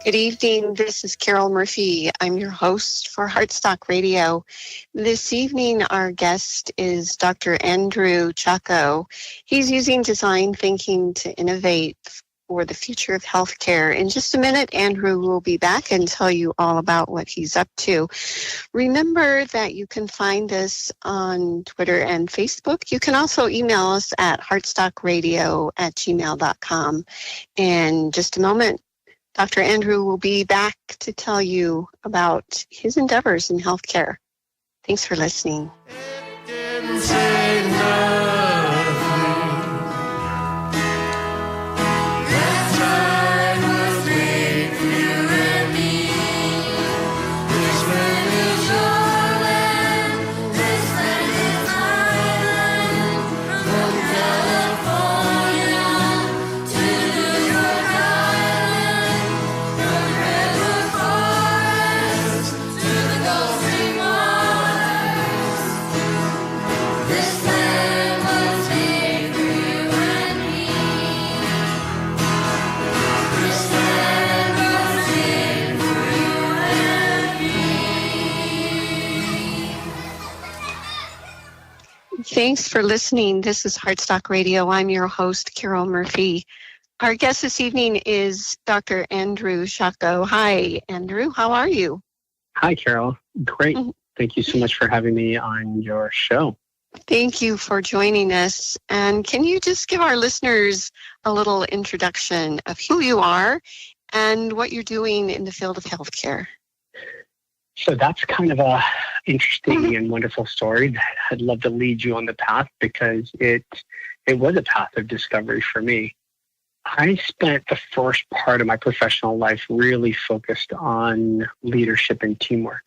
Good evening. This is Carol Murphy. I'm your host for Heartstock Radio. This evening, our guest is Dr. Andrew Chacko. He's using design thinking to innovate for the future of healthcare. In just a minute, Andrew will be back and tell you all about what he's up to. Remember that you can find us on Twitter and Facebook. You can also email us at heartstockradio@gmail.com. In just a moment, Dr. Andrew will be back to tell you about his endeavors in healthcare. Thanks for listening. It didn't say nothing. That time was made for you and me. This land is your land. This land is my land. From California to New York Island. From redwood forests to the Gulf Stream waters. This land was made for you and me. This land was made for you and me. Thanks for listening. This is Heartstock Radio. I'm your host, Carol Murphy. Our guest this evening is Dr. Andrew Chacko. Hi, Andrew. How are you? Hi, Carol. Great. Thank you so much for having me on your show. Thank you for joining us. And can you just give our listeners a little introduction of who you are and what you're doing in the field of healthcare? So that's kind of a interesting and wonderful story that I'd love to lead you on the path because it was a path of discovery for me. I spent the first part of my professional life really focused on leadership and teamwork.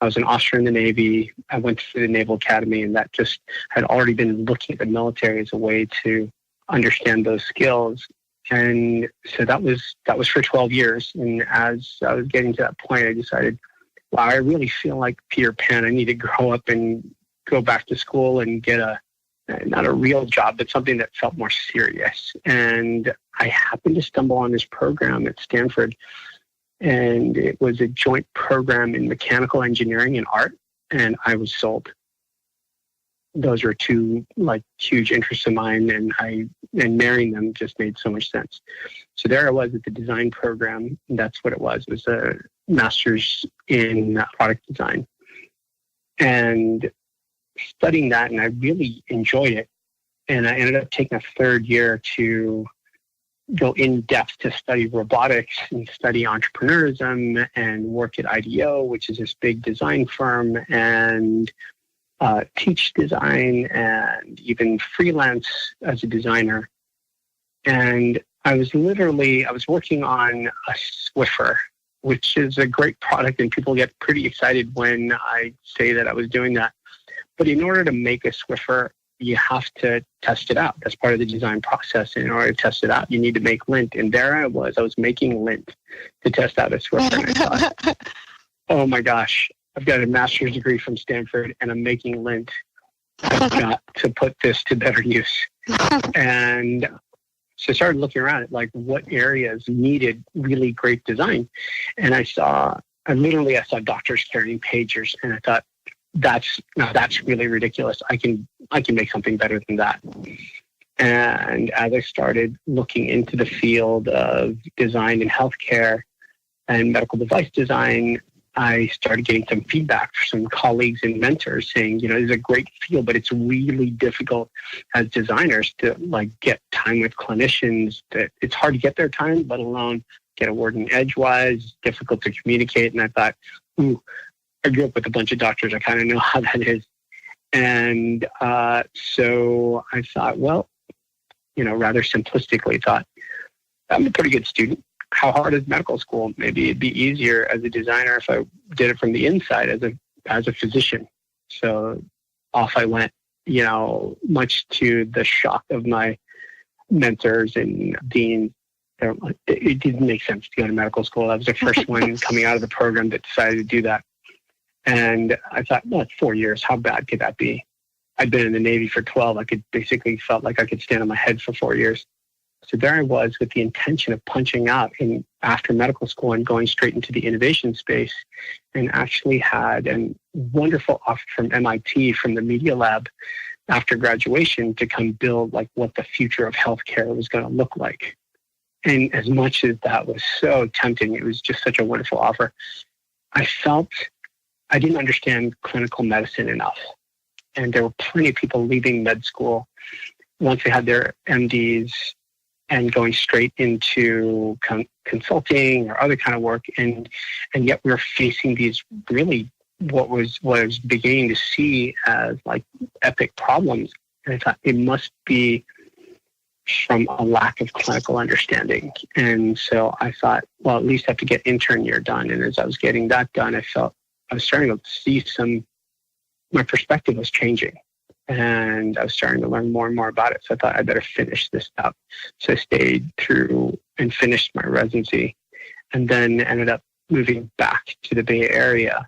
I was an officer in the Navy. I went to the Naval Academy, and that just had already been looking at the military as a way to understand those skills. And so that was for 12 years. And as I was getting to that point, I decided, wow, I really feel like Peter Pan. I need to grow up and go back to school and get not a real job, but something that felt more serious. And I happened to stumble on this program at Stanford, and it was a joint program in mechanical engineering and art, and I was sold. Those were two huge interests of mine, and marrying them just made so much sense. So there I was at the design program, and that's what it was. It was a master's in product design. And studying that, and I really enjoyed it. And I ended up taking a third year to go in depth to study robotics and study entrepreneurism and work at IDEO, which is this big design firm, and teach design and even freelance as a designer. And I was working on a Swiffer, which is a great product, and people get pretty excited when I say that I was doing that. But in order to make a Swiffer, you have to test it out. That's part of the design process. And in order to test it out, you need to make lint. And there I was making lint to test out a Swiffer. And I thought, oh my gosh, I've got a master's degree from Stanford and I'm making lint. I've got to put this to better use. And so I started looking around at what areas needed really great design. And I saw doctors carrying pagers, and I thought, that's really ridiculous. I can make something better than that. And as I started looking into the field of design in healthcare and medical device design, I started getting some feedback from some colleagues and mentors saying, this is a great field, but it's really difficult as designers to get time with clinicians. That it's hard to get their time, let alone get a word in edgewise, difficult to communicate. And I thought, I grew up with a bunch of doctors. I kind of know how that is. And so I thought, rather simplistically thought, I'm a pretty good student. How hard is medical school? Maybe it'd be easier as a designer if I did it from the inside as a physician. So off I went, much to the shock of my mentors and deans. It didn't make sense to go to medical school. I was the first one coming out of the program that decided to do that. And I thought, it's 4 years. How bad could that be? I'd been in the Navy for 12. I could basically felt like I could stand on my head for 4 years. So there I was with the intention of punching out after medical school and going straight into the innovation space, and actually had a wonderful offer from MIT, from the Media Lab, after graduation to come build like what the future of healthcare was going to look like. And as much as that was so tempting, it was just such a wonderful offer. I felt I didn't understand clinical medicine enough. And there were plenty of people leaving med school once they had their MDs and going straight into consulting or other kind of work. And yet we were facing these really what I was beginning to see as like epic problems. And I thought it must be from a lack of clinical understanding. And so I thought, well, at least I have to get intern year done. And as I was getting that done, I felt I was starting to see my perspective was changing. And I was starting to learn more and more about it. So I thought I better finish this up. So I stayed through and finished my residency, and then ended up moving back to the Bay Area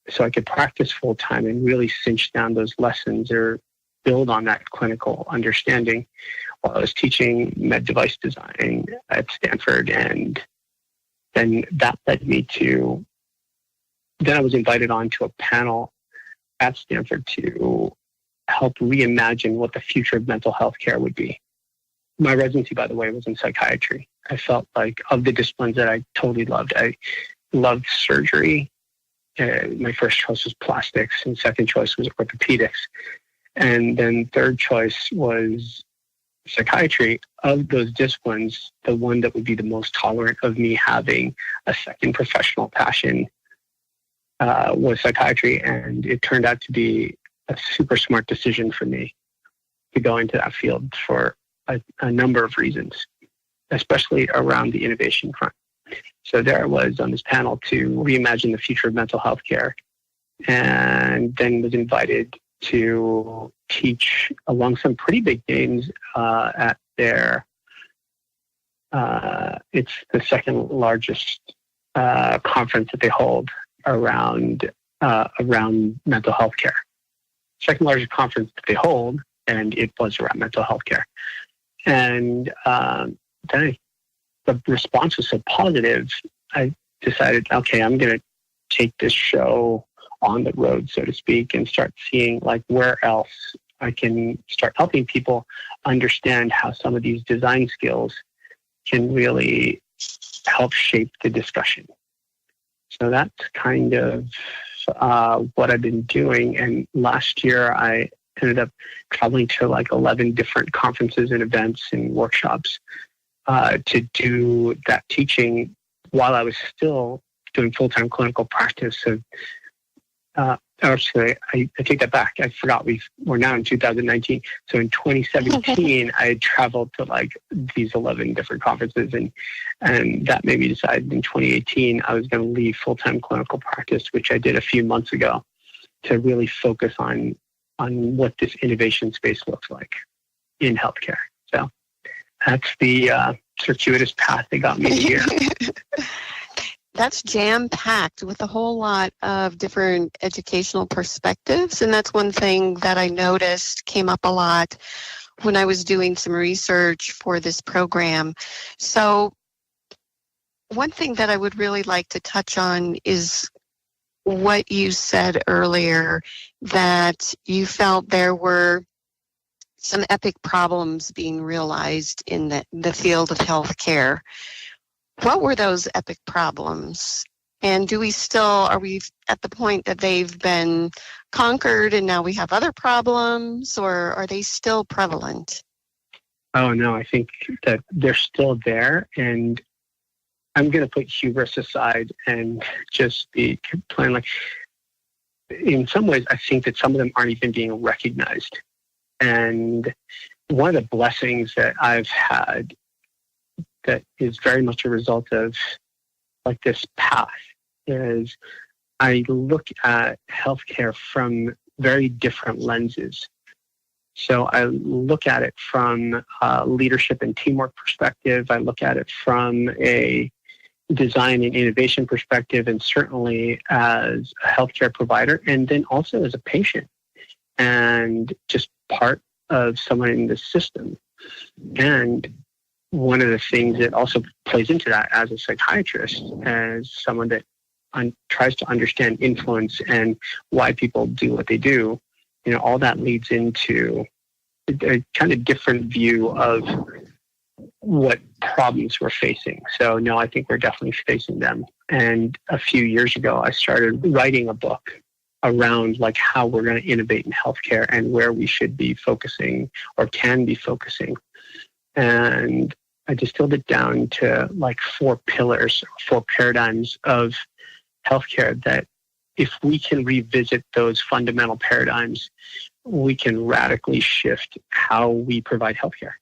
so I could practice full time and really cinch down those lessons or build on that clinical understanding while I was teaching med device design at Stanford. And then that led me to, then I was invited on to a panel at Stanford to help reimagine what the future of mental health care would be. My residency, by the way, was in psychiatry. I felt like of the disciplines that I totally loved, I loved surgery. My first choice was plastics, and second choice was orthopedics. And then third choice was psychiatry. Of those disciplines, the one that would be the most tolerant of me having a second professional passion was psychiatry. And it turned out to be a super smart decision for me to go into that field for a number of reasons, especially around the innovation front. So there I was on this panel to reimagine the future of mental health care, and then was invited to teach along some pretty big names at their, it's the second largest conference that they hold around mental health care. Second largest conference that they hold, and it was around mental health care. And then the response was so positive, I decided, okay, I'm going to take this show on the road, so to speak, and start seeing like where else I can start helping people understand how some of these design skills can really help shape the discussion. So that's kind of what I've been doing. And last year I ended up traveling to like 11 different conferences and events and workshops to do that teaching while I was still doing full-time clinical practice. Actually, I take that back. I forgot we're now in 2019. So in 2017, I had traveled to like these 11 different conferences, and that made me decide in 2018 I was going to leave full-time clinical practice, which I did a few months ago, to really focus on what this innovation space looks like in healthcare. So that's the circuitous path that got me here. That's jam-packed with a whole lot of different educational perspectives. And that's one thing that I noticed came up a lot when I was doing some research for this program. So one thing that I would really like to touch on is what you said earlier, that you felt there were some epic problems being realized in the field of healthcare. What were those epic problems? And are we at the point that they've been conquered and now we have other problems, or are they still prevalent? Oh, no, I think that they're still there. And I'm going to put hubris aside and just be plain like, in some ways, I think that some of them aren't even being recognized. And one of the blessings that I've had that is very much a result of like this path is I look at healthcare from very different lenses. So I look at it from a leadership and teamwork perspective. I look at it from a design and innovation perspective, and certainly as a healthcare provider, and then also as a patient and just part of someone in the system. And one of the things that also plays into that as a psychiatrist, as someone that tries to understand influence and why people do what they do, all that leads into a kind of different view of what problems we're facing. So no, I think we're definitely facing them. And a few years ago, I started writing a book around like how we're going to innovate in healthcare and where we should be focusing or can be focusing. And I distilled it down to like 4 pillars, 4 paradigms of healthcare that if we can revisit those fundamental paradigms, we can radically shift how we provide healthcare.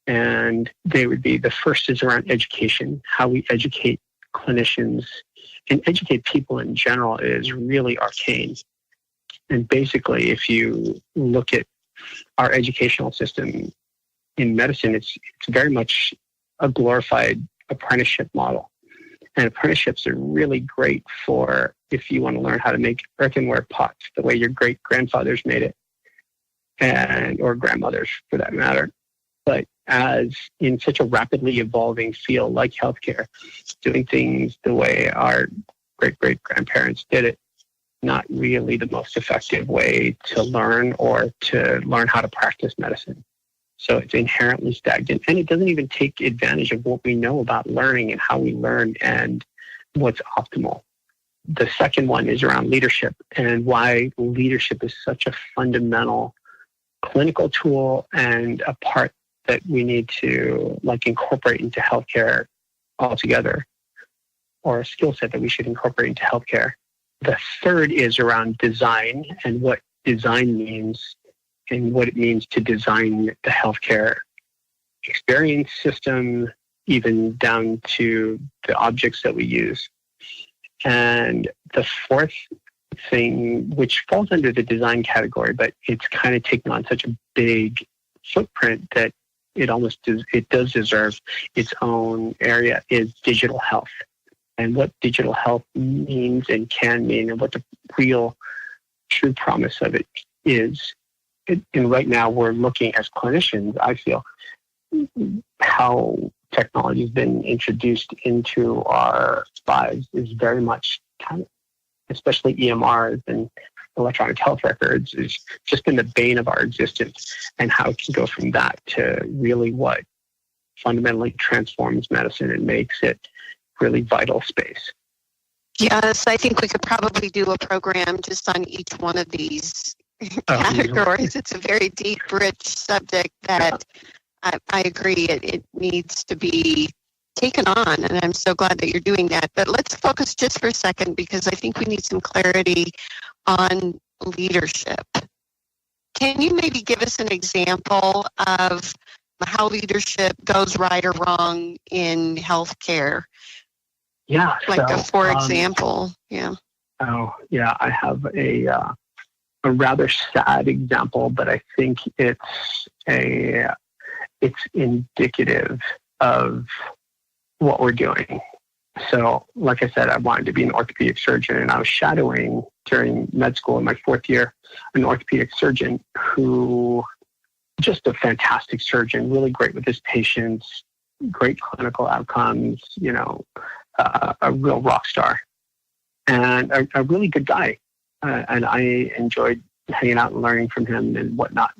And they would be, the first is around education, how we educate clinicians and educate people in general is really arcane. And basically, if you look at our educational system in medicine, it's very much a glorified apprenticeship model. And apprenticeships are really great for if you want to learn how to make earthenware pots the way your great-grandfathers made it, or grandmothers for that matter. But as in such a rapidly evolving field like healthcare, doing things the way our great-great-grandparents did it, not really the most effective way to learn or to learn how to practice medicine. So it's inherently stagnant, and it doesn't even take advantage of what we know about learning and how we learn and what's optimal. The second one is around leadership and why leadership is such a fundamental clinical tool and a part that we need to like incorporate into healthcare altogether, or a skill set that we should incorporate into healthcare. The third is around design and what design means and what it means to design the healthcare experience system, even down to the objects that we use. And the fourth thing, which falls under the design category, but it's kind of taken on such a big footprint that it does deserve its own area, is digital health. And what digital health means and can mean, and what the real true promise of it is. And right now we're looking as clinicians, I feel, how technology has been introduced into our lives is very much kind of, especially EMRs and electronic health records, is just been the bane of our existence, and how it can go from that to really what fundamentally transforms medicine and makes it really vital space. Yes, I think we could probably do a program just on each one of these categories. It's a very deep, rich subject that I agree it needs to be taken on, and I'm so glad that you're doing that. But let's focus just for a second, because I think we need some clarity on leadership. Can you maybe give us an example of how leadership goes right or wrong in healthcare? Yeah. Like for example, yeah. Oh, yeah. I have a rather sad example, but I think it's indicative of what we're doing. So, like I said, I wanted to be an orthopedic surgeon, and I was shadowing during med school in my 4th year an orthopedic surgeon who, just a fantastic surgeon, really great with his patients, great clinical outcomes, a real rock star, and a really good guy. And I enjoyed hanging out and learning from him and whatnot.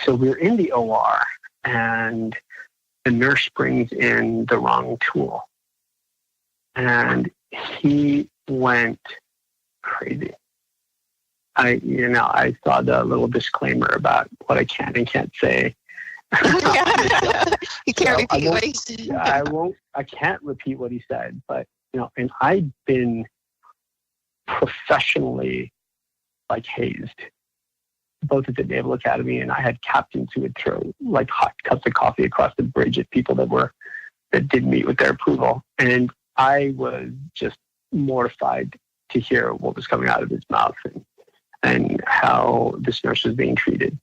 So we're in the OR, and the nurse brings in the wrong tool. And he went crazy. I saw the little disclaimer about what I can and can't say. You can't repeat what he said. I can't repeat what he said, but, and I'd been professionally hazed, both at the Naval Academy, and I had captains who would throw hot cups of coffee across the bridge at people that didn't meet with their approval. And I was just mortified to hear what was coming out of his mouth and how this nurse was being treated.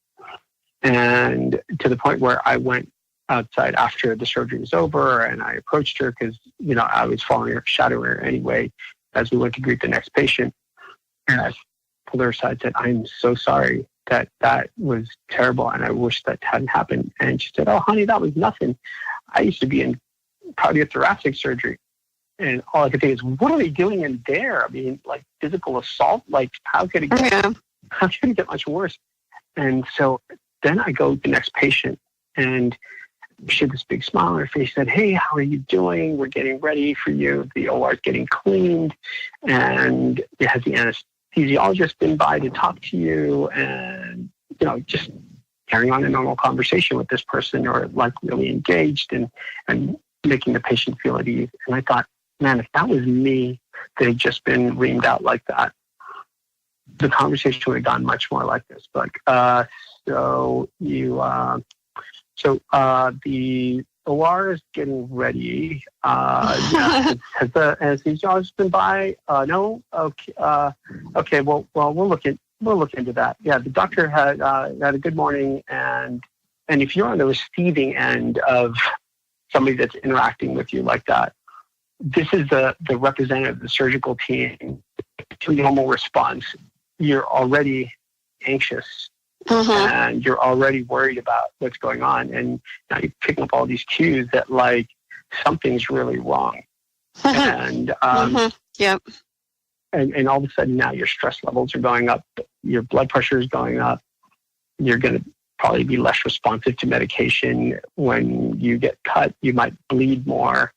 And to the point where I went outside after the surgery was over, and I approached her because, I was following her, shadowing her anyway, as we went to greet the next patient. And I pulled her aside and said, "I'm so sorry. that was terrible, and I wish that hadn't happened. And she said, oh, honey, that was nothing. I used to be in cardiothoracic surgery. And all I could think is, what are they doing in there? I mean, like physical assault? Like, how could it get much worse? And so then I go to the next patient, and she had this big smile on her face, said, hey, how are you doing? We're getting ready for you. The OR is getting cleaned, and it has the anesthesiologist been by to talk to you, and, just carrying on a normal conversation with this person, or like really engaged and making the patient feel at ease. And I thought, man, if that was me that had just been reamed out like that, the conversation would have gone much more like this. Like, the OR is getting ready. Has the anesthesiologist been by? No. Okay. Okay. Well, we'll look into that. Yeah, the doctor had a good morning, and if you're on the receiving end of somebody that's interacting with you like that, this is the representative of the surgical team. To normal response, you're already anxious. And you're already worried about what's going on, and now you're picking up all these cues that like something's really wrong, and Yep. And all of a sudden now your stress levels are going up, your blood pressure is going up, you're going to probably be less responsive to medication. When you get cut, you might bleed more.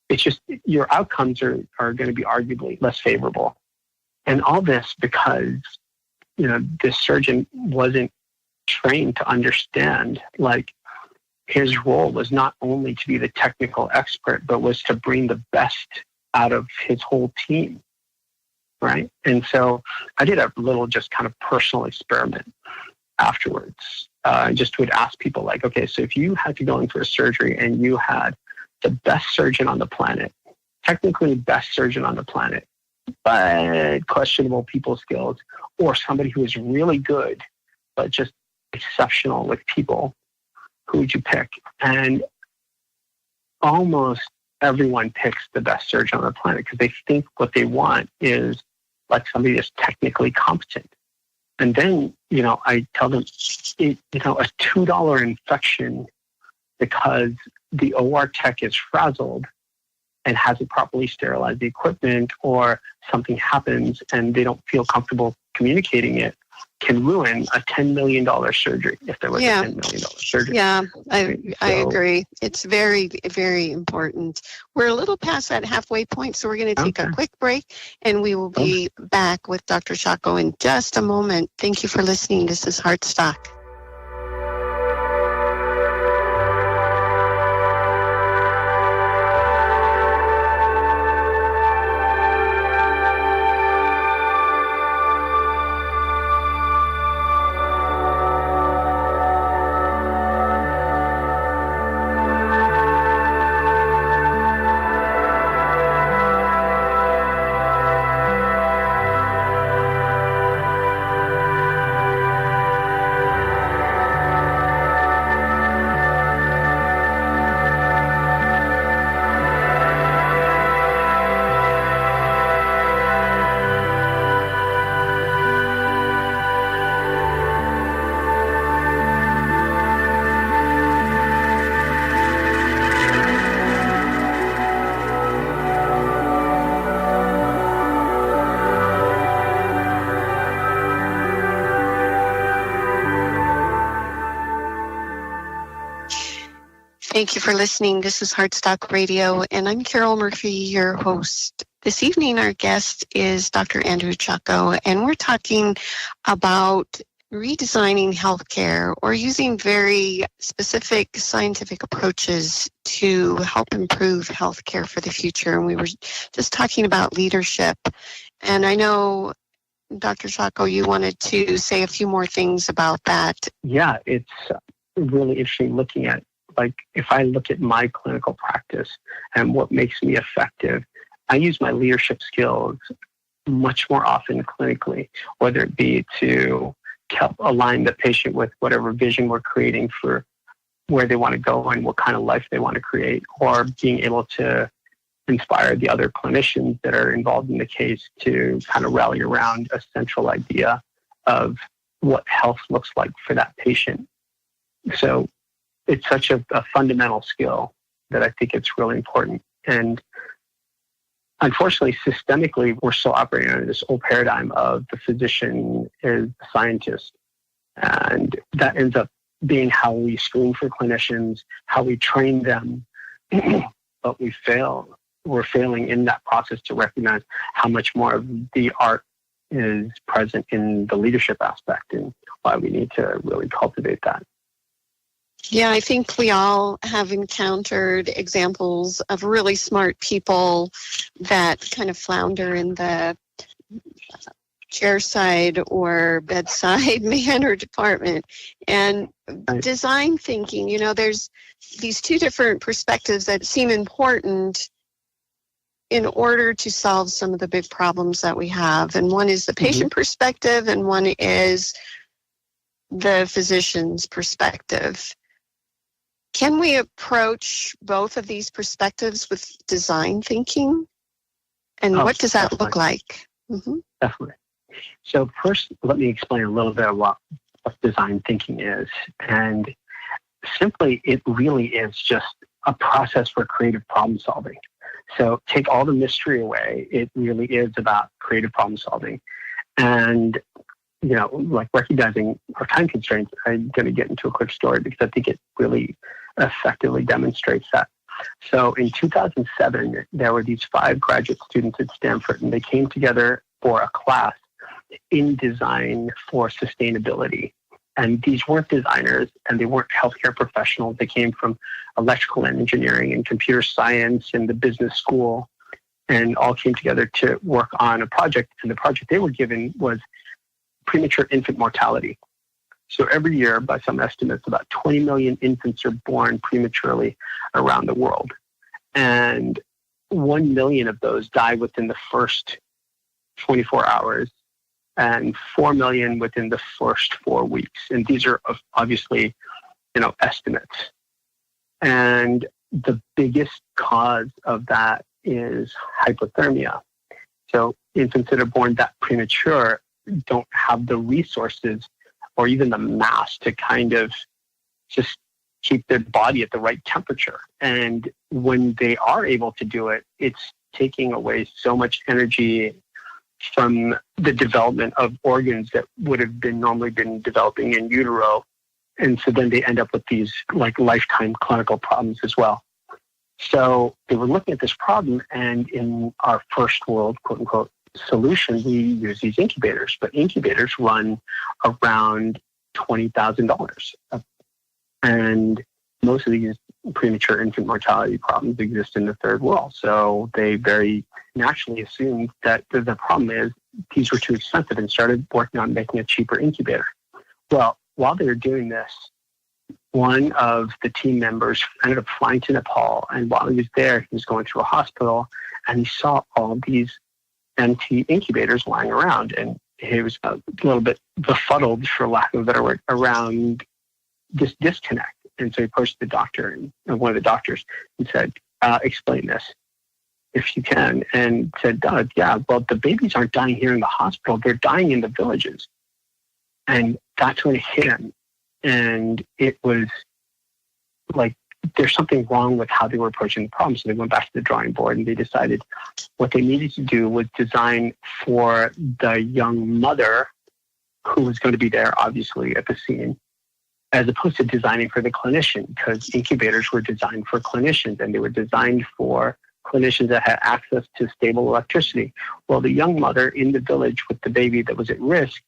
It's just your outcomes are going to be arguably less favorable, and all this because this surgeon wasn't trained to understand, like, his role was not only to be the technical expert, but was to bring the best out of his whole team, right? And so I did a little just kind of personal experiment afterwards. I just would ask people, like, okay, so if you had to go in for a surgery and you had the best surgeon on the planet, technically best surgeon on the planet, but questionable people skills, or somebody who is really good but just exceptional with people, who would you pick? And almost everyone picks the best surgeon on the planet because they think what they want is like somebody that's technically competent. And then, I tell them, a $2 infection because the OR tech is frazzled and hasn't properly sterilized the equipment, or something happens and they don't feel comfortable communicating it, can ruin a $10 million surgery if there was a $10 million surgery. Yeah, I agree. It's very, very important. We're a little past that halfway point, so we're going to take a quick break, and we will be back with Dr. Chacko in just a moment. Thank you for listening. This is Heartstock. Thank you for listening. This is Heartstock Radio, and I'm Carol Murphy, your host. This evening, our guest is Dr. Andrew Chacko, and we're talking about redesigning healthcare or using very specific scientific approaches to help improve healthcare for the future. And we were just talking about leadership. And I know, Dr. Chacko, you wanted to say a few more things about that. Yeah, it's really interesting looking at, like, if I look at my clinical practice and what makes me effective, I use my leadership skills much more often clinically, whether it be to help align the patient with whatever vision we're creating for where they want to go and what kind of life they want to create, or being able to inspire the other clinicians that are involved in the case to kind of rally around a central idea of what health looks like for that patient. So it's such a fundamental skill that I think it's really important. And unfortunately, systemically, we're still operating under this old paradigm of the physician is the scientist. And that ends up being how we screen for clinicians, how we train them. But we fail. We're failing in that process to recognize how much more of the art is present in the leadership aspect and why we need to really cultivate that. Yeah, I think we all have encountered examples of really smart people that kind of flounder in the chairside or bedside manner department. And design thinking, you know, there's these two different perspectives that seem important in order to solve some of the big problems that we have. And one is the patient perspective, and one is the physician's perspective. Can we approach both of these perspectives with design thinking? And what does that look like? Definitely. So first, let me explain a little bit of what design thinking is. And simply, it really is just a process for creative problem solving. So take all the mystery away. It really is about creative problem solving. And, you know, like recognizing our time constraints, I'm going to get into a quick story because I think it really effectively demonstrates that. So in 2007, there were these 5 graduate students at Stanford, and they came together for a class in design for sustainability. And these weren't designers, and they weren't healthcare professionals. They came from electrical engineering and computer science and the business school, and all came together to work on a project. And the project they were given was premature infant mortality. So every year, by some estimates, about 20 million infants are born prematurely around the world. And 1 million of those die within the first 24 hours. And 4 million within the first 4 weeks. And these are obviously, you know, estimates. And the biggest cause of that is hypothermia. So infants that are born that premature don't have the resources or even the mass to kind of just keep their body at the right temperature. And when they are able to do it, it's taking away so much energy from the development of organs that would have been normally been developing in utero. And so then they end up with these like lifetime clinical problems as well. So they were looking at this problem, and in our first world, quote unquote, solution, we use these incubators, but incubators run around $20,000. And most of these premature infant mortality problems exist in the third world. So they very naturally assumed that the problem is these were too expensive and started working on making a cheaper incubator. Well, while they were doing this, one of the team members ended up flying to Nepal, and while he was there, he was going through a hospital, and he saw all these empty incubators lying around, and he was a little bit befuddled, for lack of a better word, around this disconnect. And so he approached the doctor, and one of the doctors, and said, explain this, if you can. And said, yeah, well, the babies aren't dying here in the hospital. They're dying in the villages. And that's when it hit him. And it was like, there's something wrong with how they were approaching the problem. So they went back to the drawing board, and they decided what they needed to do was design for the young mother who was going to be there, obviously, at the scene, as opposed to designing for the clinician, because incubators were designed for clinicians, and they were designed for clinicians that had access to stable electricity. Well, the young mother in the village with the baby that was at risk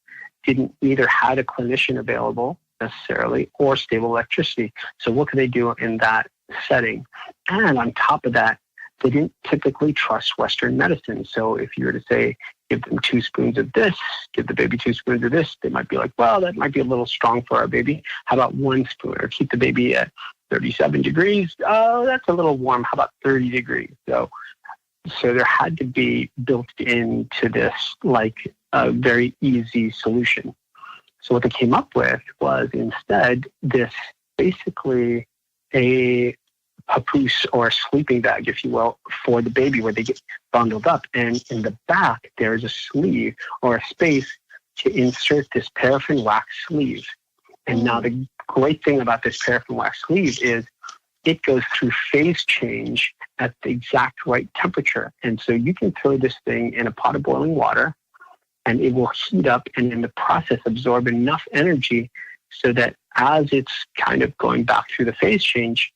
didn't either had a clinician available necessarily or stable electricity. So what could they do in that setting? And on top of that, they didn't typically trust Western medicine. So if you were to say, give them 2 spoons of this, give the baby 2 spoons of this, they might be like, well, that might be a little strong for our baby. How about 1 spoon? Or keep the baby at 37 degrees. Oh, that's a little warm. How about 30 degrees? So there had to be built into this like a very easy solution. So what they came up with was instead this basically a papoose or a sleeping bag, if you will, for the baby where they get bundled up. And in the back, there is a sleeve or a space to insert this paraffin wax sleeve. And now the great thing about this paraffin wax sleeve is it goes through phase change at the exact right temperature. And so you can throw this thing in a pot of boiling water and it will heat up and in the process absorb enough energy so that as it's kind of going back through the phase change,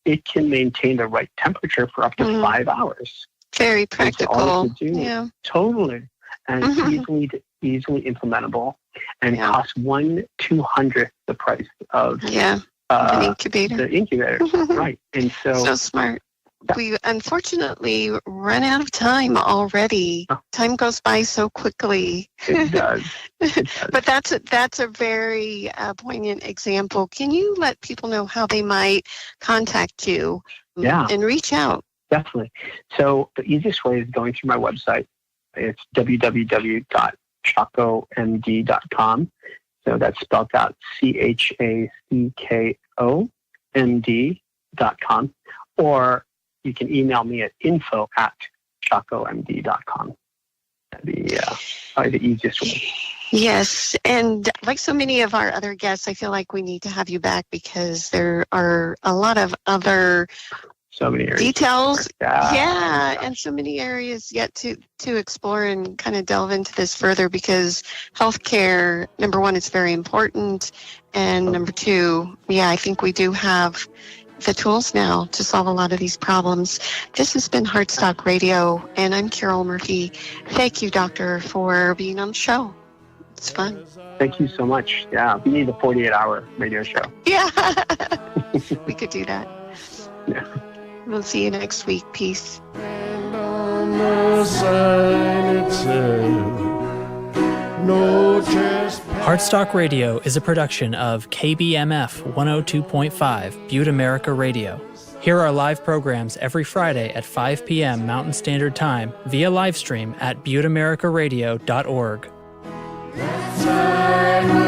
it can maintain the right temperature for up to 5 hours. Very practical. Yeah. Totally. And easily implementable. And it costs 1/200th the price of an incubator. The incubator. Right. And so smart. We unfortunately run out of time already. Time goes by so quickly. It does. But that's a very poignant example. Can you let people know how they might contact you and reach out? Definitely. So the easiest way is going through my website. It's www.chaccomd.com. So that's spelled out CHACKOMD.com. Or you can email me at info@chaccomd.com. That'd be probably the easiest way. Yes, and like so many of our other guests, I feel like we need to have you back because there are a lot of other details. And so many areas yet to explore and kind of delve into this further because healthcare, number one, is very important. And number two, I think we do have the tools now to solve a lot of these problems. This has been Heartstock Radio, and I'm Carol Murphy. Thank you, Doctor, for being on the show. It's fun. Thank you so much. Yeah, we need a 48-hour radio show. Yeah, we could do that. Yeah. We'll see you next week. Peace. And on the sign it said, no trespass. Heartstock Radio is a production of KBMF 102.5 Butte America Radio. Hear our live programs every Friday at 5 p.m. Mountain Standard Time via livestream at butteamericaradio.org. That's right.